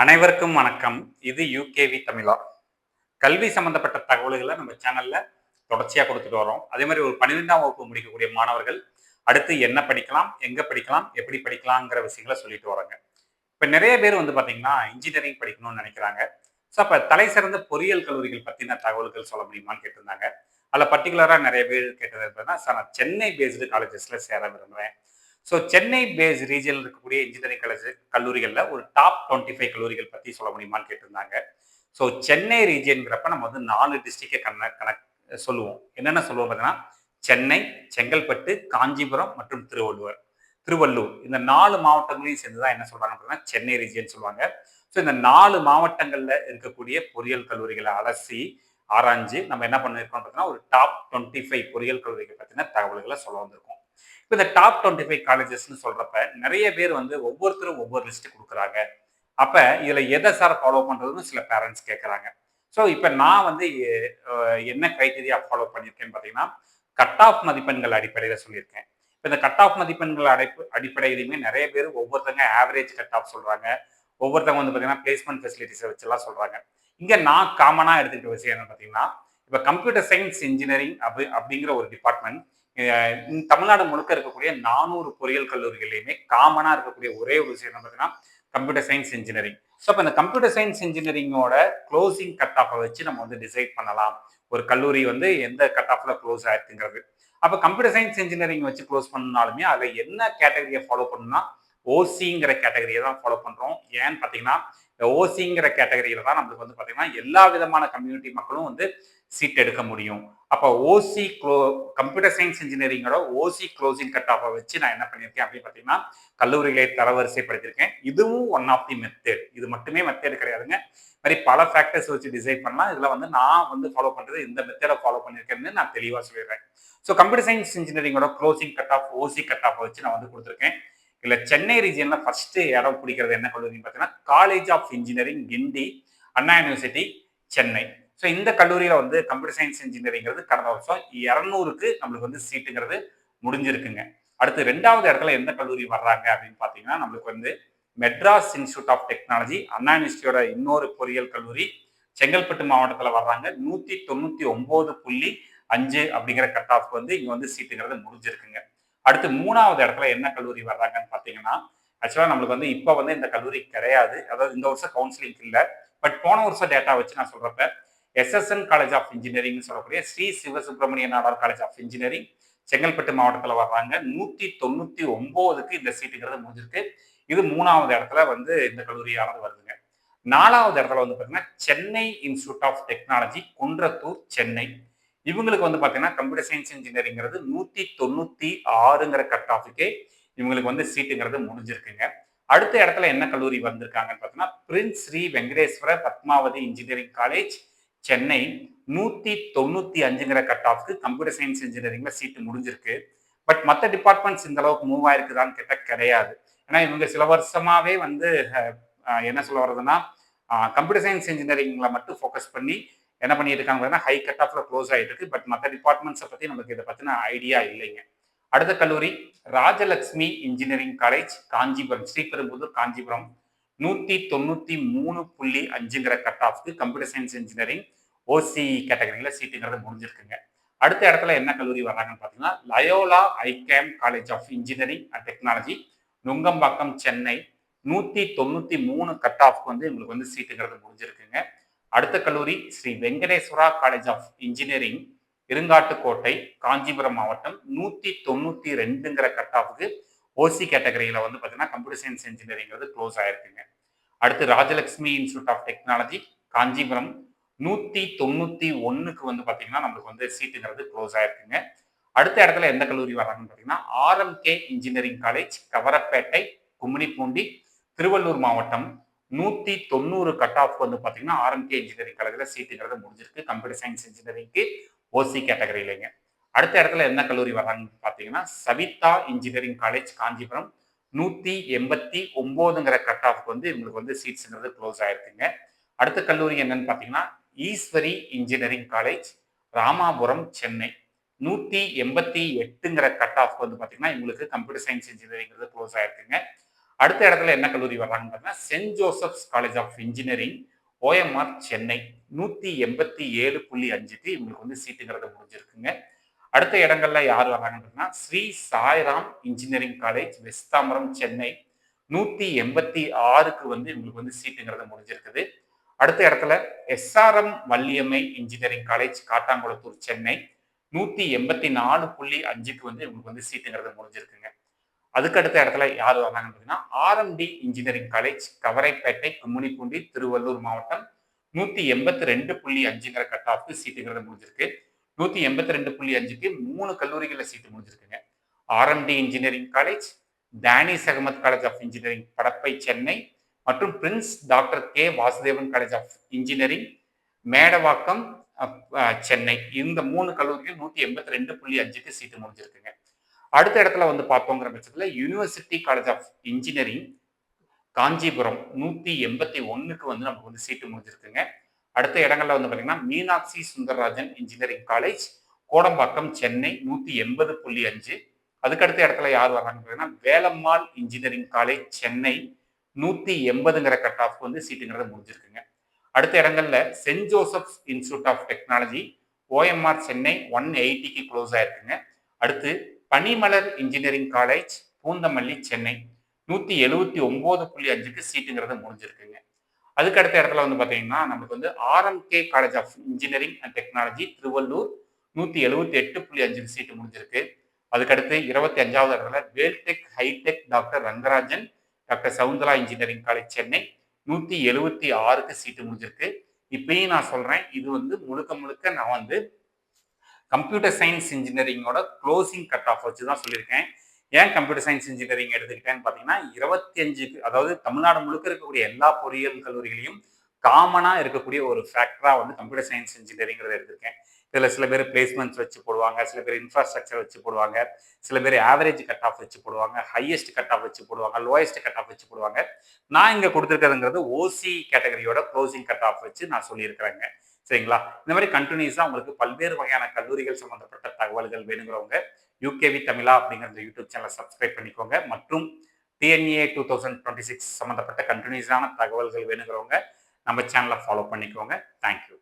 அனைவருக்கும் வணக்கம். இது யூகேவி தமிழா. கல்வி சம்பந்தப்பட்ட தகவல்களை நம்ம சேனல்ல தொடர்ச்சியா கொடுத்துட்டு வரோம். அதே மாதிரி ஒரு 12ஆம் வகுப்பு முடிக்கக்கூடிய மாணவர்கள் அடுத்து என்ன படிக்கலாம், எங்க படிக்கலாம், எப்படி படிக்கலாங்கிற விஷயங்கள சொல்லிட்டு வரோங்க. இப்ப நிறைய பேர் வந்து பார்த்தீங்கன்னா, இன்ஜினியரிங் படிக்கணும்னு நினைக்கிறாங்க. ஸோ அப்ப தலை சிறந்த பொறியியல் கல்லூரிகள் பத்தின தகவல்கள் சொல்ல முடியுமான்னு கேட்டிருந்தாங்க. அதில பர்ட்டிகுலரா நிறைய பேர் கேட்டது என்னன்னா, சார் நான் சென்னை பேஸ்டு காலேஜஸ்ல சேர விரும்புறேன். ஸோ சென்னை பேஸ் ரீஜியன்ல இருக்கக்கூடிய இன்ஜினியரிங் கல்லூரிகள்ல ஒரு டாப் 25 கல்லூரிகள் பத்தி சொல்ல முடியுமான்னு கேட்டிருந்தாங்க. ஸோ சென்னை ரீஜியன்ங்கிறப்ப நம்ம வந்து 4 டிஸ்ட்ரிக்ட சொல்லுவோம். என்னென்ன சொல்லுவோம் பார்த்தீங்கன்னா, சென்னை, செங்கல்பட்டு, காஞ்சிபுரம் மற்றும் திருவள்ளுவர். திருவள்ளூர் இந்த 4 மாவட்டங்களையும் சேர்ந்து தான் என்ன சொல்றாங்க அப்படின்னா, சென்னை ரீஜியன் சொல்லுவாங்க. ஸோ இந்த 4 மாவட்டங்கள்ல இருக்கக்கூடிய பொறியியல் கல்லூரிகளை அலசி, ஆராய்ஞ்சு நம்ம என்ன பண்ணியிருக்கோம் பார்த்தீங்கன்னா, ஒரு டாப் 25 பொறியியல் கல்லூரிகள் பத்தின தகவல்கள சொல்ல வந்திருக்கோம். இப்ப இந்த டாப் 25 காலேஜஸ்ன்னு சொல்றப்ப நிறைய பேர் வந்து ஒவ்வொருத்தரும் ஒவ்வொரு லிஸ்ட் குடுக்குறாங்க. அப்ப இதுல எத சார் ஃபாலோ பண்றதுன்னு சில பேரண்ட்ஸ் கேட்கறாங்க. ஸோ இப்ப நான் வந்து என்ன கிரைட்டீரியா ஃபாலோ பண்ணியிருக்கேன்னு பார்த்தீங்கன்னா, கட் ஆஃப் மதிப்பெண்கள் அடிப்படையில சொல்லியிருக்கேன். இப்ப இந்த கட் ஆஃப் மதிப்பெண்கள் அடிப்படையிலுமே நிறைய பேர் ஒவ்வொருத்தங்க ஆவரேஜ் கட் ஆஃப் சொல்றாங்க. ஒவ்வொருத்தவங்க வந்து பார்த்தீங்கன்னா, பிளேஸ்மென்ட் ஃபெசிலிட்டிஸ வச்சுலாம் சொல்றாங்க. இங்க நான் காமனா எடுத்துக்கிட்ட விஷயம் என்னன்னு பார்த்தீங்கன்னா, இப்ப கம்ப்யூட்டர் சயின்ஸ் இன்ஜினியரிங் அப்படிங்கிற ஒரு டிபார்ட்மெண்ட் தமிழ்நாடு முழுக்க இருக்கக்கூடிய 400 பொறியியல் கல்லூரிகள்லையுமே காமனா இருக்கக்கூடிய ஒரே ஒரு விஷயம் என்ன பார்த்தீங்கன்னா, கம்ப்யூட்டர் சயின்ஸ் இன்ஜினியரிங். ஸோ அப்ப இந்த கம்ப்யூட்டர் சயின்ஸ் இன்ஜினியரிங்கோட க்ளோசிங் கட் ஆஃப வச்சு நம்ம வந்து டிசைட் பண்ணலாம். ஒரு கல்லூரி வந்து எந்த கட் ஆஃப்ல க்ளோஸ் ஆயிருக்குங்கிறது. அப்ப கம்ப்யூட்டர் சயின்ஸ் இன்ஜினியரிங் வச்சு க்ளோஸ் பண்ணாலுமே அதுல என்ன கேட்டகரியை ஃபாலோ பண்ணணும்னா, ஓசிங்கிற கேட்டகரியை தான் ஃபாலோ பண்றோம். ஏன்னு பார்த்தீங்கன்னா, இந்த ஓசிங்கிற கேட்டகரியில தான் நம்மளுக்கு வந்து பார்த்தீங்கன்னா, எல்லா விதமான கம்யூனிட்டி மக்களும் வந்து சீட் எடுக்க முடியும். அப்ப கம்ப்யூட்டர் சயின்ஸ் இன்ஜினியரிங்கோட ஓசி க்ளோசிங் கட் ஆஃப வச்சு நான் என்ன பண்ணியிருக்கேன் அப்படின்னு பார்த்தீங்கன்னா, கல்லூரிகளை தரவரிசைப்படுத்தியிருக்கேன். இதுவும் ஒன் ஆஃப் தி மெத்தட். இது மட்டுமே மெத்தட் கிடையாதுங்க. மாதிரி பல ஃபேக்டர்ஸ் வச்சு டிசைட் பண்ணலாம். இதுல வந்து நான் வந்து ஃபாலோ பண்றது இந்த மெத்தட ஃபாலோ பண்ணியிருக்கேன்னு நான் தெளிவா சொல்லிடுறேன். ஸோ கம்ப்யூட்டர் சயின்ஸ் இன்ஜினியரிங்கோட closing cut off OC cut off வச்சு நான் வந்து கொடுத்துருக்கேன். இல்ல சென்னை ரீஜியன்ல ஃபர்ஸ்ட் இடம் பிடிக்கிறது என்ன கல்லூரின்னு பார்த்தீங்கன்னா, college of engineering Guindy, Anna university, Chennai. So இந்த கல்லூரியில வந்து கம்ப்யூட்டர் சயின்ஸ் இன்ஜினியரிங்கிறது கடந்த வருஷம் 200க்கு நம்மளுக்கு வந்து சீட்டுங்கிறது முடிஞ்சிருக்குங்க. அடுத்து 2வது இடத்துல எந்த கல்லூரி வர்றாங்க அப்படின்னு பார்த்தீங்கன்னா, நம்மளுக்கு வந்து மெட்ராஸ் இன்ஸ்டியூட் ஆஃப் டெக்னாலஜி, அண்ணா யூனிவர்சிட்டியோட இன்னொரு பொறியியல் கல்லூரி செங்கல்பட்டு மாவட்டத்தில் வர்றாங்க. 199.5 அப்படிங்கிற கட் ஆஃப் வந்து இங்க வந்து சீட்டுங்கிறது முடிஞ்சிருக்குங்க. அடுத்து 3வது இடத்துல என்ன கல்லூரி வர்றாங்கன்னு பார்த்தீங்கன்னா, ஆக்சுவலா நம்மளுக்கு வந்து இப்ப வந்து இந்த கல்லூரி கிடையாது. அதாவது இந்த வருஷம் கவுன்சிலிங் இல்ல. பட் போன வருஷம் டேட்டா வச்சு நான் சொல்றப்ப எஸ்எஸ்என் காலேஜ் ஆஃப் இன்ஜினியரிங் சொல்லக்கூடிய Sri Sivasubramaniya Nadar college of engineering Chengalpattu மாவட்டத்தில் வர்றாங்க. 199க்கு இந்த சீட்டுங்கிறது முடிஞ்சிருக்கு. இது 3வது இடத்துல வந்து இந்த கல்லூரியானது வருதுங்க. 4வது இடத்துல வந்து பார்த்தீங்கன்னா, Chennai institute of technology, Kundrathur, Chennai. இவங்களுக்கு வந்து பார்த்தீங்கன்னா, கம்ப்யூட்டர் சயின்ஸ் இன்ஜினியரிங்கிறது 196ங்கிற கட் ஆஃபுக்கே இவங்களுக்கு வந்து சீட்டுங்கிறது முடிஞ்சிருக்குங்க. அடுத்த இடத்துல என்ன கல்லூரி வந்திருக்காங்கன்னு பார்த்தீங்கன்னா, prince Sri Venkateswara Padmavathi engineering college, Chennai. 195ங்கிற கட் ஆஃப்க்கு கம்ப்யூட்டர் சயின்ஸ் இன்ஜினியரிங்ல சீட்டு முடிஞ்சிருக்கு. பட் மற்ற டிபார்ட்மெண்ட்ஸ் இந்த அளவுக்கு மூவ் ஆயிருக்குதான்னு கேட்டால் கிடையாது. ஏன்னா இவங்க சில வருஷமாவே வந்து என்ன சொல்ல வருதுன்னா, கம்ப்யூட்டர் சயின்ஸ் இன்ஜினியரிங்ல மட்டும் ஃபோக்கஸ் பண்ணி என்ன பண்ணிட்டு இருக்காங்கன்னா, ஹை கட் ஆஃப்ல க்ளோஸ் ஆயிட்டு இருக்கு. பட் மற்ற டிபார்ட்மெண்ட்ஸை பத்தி நமக்கு இதை பத்தின ஐடியா இல்லைங்க. அடுத்த கல்லூரி ராஜலட்சுமி இன்ஜினியரிங் காலேஜ், காஞ்சிபுரம், ஸ்ரீபெரும்புதூர், காஞ்சிபுரம். 193.5ங்கிற கட் ஆஃப்க்கு கம்ப்யூட்டர் சயின்ஸ் இன்ஜினியரிங் ஓசி கேட்டகரியில சீட்டுங்கிறது முடிஞ்சிருக்குங்க. அடுத்த இடத்துல என்ன கல்லூரி வர்றாங்கன்னு பார்த்தீங்கன்னா, Loyola ICAM college of engineering and technology, Nungambakkam, Chennai. 193 cut ஆஃப்க்கு வந்து உங்களுக்கு வந்து சீட்டுங்கிறது முடிஞ்சிருக்குங்க. அடுத்த கல்லூரி Sri Venkateswara college of engineering, Irungattukottai, Kanchipuram மாவட்டம். 192ங்கிற கட் ஆஃப்க்கு ஓசி கேட்டகரியில வந்து பார்த்தீங்கன்னா, கம்ப்யூட்டர் சயின்ஸ் இன்ஜினியரிங்கிறது க்ளோஸ் ஆயிருக்குங்க. அடுத்து Rajalakshmi institute of technology, Kanchipuram. 191க்கு வந்து பார்த்தீங்கன்னா, நம்மளுக்கு வந்து சீட்டுங்கிறது க்ளோஸ் ஆயிருக்குங்க. அடுத்த இடத்துல எந்த கல்லூரி வர்றாங்கன்னு பார்த்தீங்கன்னா, RMK engineering college, Kavarapettai, Gummidipoondi, Tiruvallur மாவட்டம். 190 கட் ஆஃப் வந்து பார்த்தீங்கன்னா, ஆர்எம்கே இன்ஜினியரிங் காலேஜில் சீட்டுங்கிறது முடிஞ்சிருக்கு. கம்ப்யூட்டர் சயின்ஸ் இன்ஜினியரிங்க்கு ஓசி கேட்டகரியிலைங்க. அடுத்த இடத்துல என்ன கல்லூரி வர்றாங்கன்னு பார்த்தீங்கன்னா, சவிதா இன்ஜினியரிங் காலேஜ், காஞ்சிபுரம். 189ங்கிற கட் ஆஃப்க்கு வந்து இவங்களுக்கு வந்து சீட்ஸ்ங்கிறது க்ளோஸ் ஆயிருக்குங்க. அடுத்த கல்லூரி என்னன்னு பார்த்தீங்கன்னா, ஈஸ்வரி இன்ஜினியரிங் காலேஜ், ராமாபுரம், சென்னை. 188ங்கிற கட் ஆஃப் வந்து பார்த்தீங்கன்னா, இவங்களுக்கு கம்ப்யூட்டர் சயின்ஸ் இன்ஜினியரிங்கிறது க்ளோஸ் ஆயிருக்குங்க. அடுத்த இடத்துல என்ன கல்லூரி வர்றாங்கன்னு பார்த்தீங்கன்னா saint Joseph's college of engineering OMR Chennai 187.5க்கு இவங்களுக்கு வந்து சீட்டுங்கிறது முடிஞ்சிருக்குங்க. அடுத்த இடங்கள்ல யார் வர்றாங்கன்னா ஸ்ரீ சாய்ராம் இன்ஜினியரிங் காலேஜ் வெஸ்தாம்பரம் சென்னை 186க்கு வந்து இவங்களுக்கு வந்து சீட்டுங்கிறது முடிஞ்சிருக்குது. அடுத்த இடத்துல SRM Valliammai engineering college Kattankulathur Chennai 184.5க்கு வந்து இவங்களுக்கு வந்து சீட்டுங்கிறது முடிஞ்சிருக்குங்க. அதுக்கு அடுத்த இடத்துல யார் வர்றாங்கன்னு பார்த்தீங்கன்னா RMD engineering college Kavaraipettai Gummidipoondi Tiruvallur மாவட்டம் 182.5ங்கிற கட் ஆஃப் சீட்டுங்கிறது முடிஞ்சிருக்கு. 182.5க்கு 3 கல்லூரிகளில் சீட்டு முடிஞ்சிருக்குங்க. RMD engineering college, Dhanish Ahmed college of engineering Padappai Chennai மற்றும் prince doctor K Vasudevan college of engineering Medavakkam Chennai. இந்த 3 கல்லூரிகள் 182.5க்கு சீட்டு முடிஞ்சிருக்குங்க. அடுத்த இடத்துல வந்து பார்த்தோங்கிற பட்சத்தில் university college of engineering Kanchipuram 181க்கு வந்து நமக்கு வந்து சீட்டு முடிஞ்சிருக்குங்க. அடுத்த இடங்கள்ல வந்து பார்த்தீங்கன்னா மீனாட்சி சுந்தரராஜன் இன்ஜினியரிங் காலேஜ் கோடம்பாக்கம் சென்னை 180.5. அதுக்கடுத்த இடத்துல யார் வர்றாங்கன்னு பார்த்தீங்கன்னா வேலம்மாள் இன்ஜினியரிங் காலேஜ் சென்னை 180ங்கிற கட் ஆஃப் வந்து சீட்டுங்கிறது முடிஞ்சிருக்குங்க. அடுத்த இடங்கள்ல saint Joseph's institute of technology OMR Chennai 180க்கு க்ளோஸ் ஆயிருக்குங்க. அடுத்து பனிமலர் இன்ஜினியரிங் காலேஜ் பூந்தமல்லி சென்னை 179.5க்கு சீட்டுங்கிறது முடிஞ்சிருக்குங்க. அதுக்கு அடுத்த இடத்துல வந்து பார்த்தீங்கன்னா நமக்கு வந்து RMK college of engineering and technology Tiruvallur 178.5க்கு சீட்டு முடிஞ்சிருக்கு. அதுக்கடுத்து 25வது இடத்துல Veltech high tech doctor Rangarajan doctor Soundara engineering college Chennai 176க்கு சீட்டு முடிஞ்சிருக்கு. இப்பயும் நான் சொல்றேன், இது வந்து முழுக்க முழுக்க நான் வந்து கம்ப்யூட்டர் சயின்ஸ் இன்ஜினியரிங்கோட க்ளோசிங் கட் ஆஃப் வச்சு தான் சொல்லியிருக்கேன். ஏன் கம்ப்யூட்டர் சயின்ஸ் இன்ஜினியரிங் எடுத்துக்கிட்டேன்னு பார்த்தீங்கன்னா 25க்கு அதாவது தமிழ்நாடு முழுக்க இருக்கக்கூடிய எல்லா பொறியியல் கல்லூரிகளையும் காமனாக இருக்கக்கூடிய ஒரு ஃபேக்டராக வந்து கம்ப்யூட்டர் சயின்ஸ் இன்ஜினியரிங்கிறத எடுத்திருக்கேன். இதில் சில பேர் பிளேஸ்மெண்ட்ஸ் வச்சு போடுவாங்க, சில பேர் இன்ஃப்ராஸ்ட்ரக்சர் வச்சு போடுவாங்க, சில பேர் ஆவரேஜ் கட் ஆஃப் வச்சு போடுவாங்க, ஹையஸ்ட் கட் ஆஃப் வச்சு போடுவாங்க, லோயஸ்ட் கட் ஆஃப் வச்சு போடுவாங்க. நான் இங்கே கொடுத்துருக்கிறதுங்கிறது ஓசி கேட்டகரியோட க்ளோசிங் கட் ஆஃப் வச்சு நான் சொல்லியிருக்கிறேங்க. சரிங்களா? இந்த மாதிரி கண்டினியூஸாக உங்களுக்கு பல்வேறு வகையான கல்லூரிகள் சம்பந்தப்பட்ட தகவல்கள் வேணுங்கிறவங்க யூகேவி தமிழா அப்படிங்கிற இந்த யூடியூப் சேனலை சப்ஸ்கிரைப் பண்ணிக்கோங்க. மற்றும் டிஎன்ஏ 2026 சம்பந்தப்பட்ட கண்டினியூஸான தகவல்கள் வேணுங்கிறவங்க நம்ம சேனலை ஃபாலோ பண்ணிக்கோங்க. தேங்க்யூ.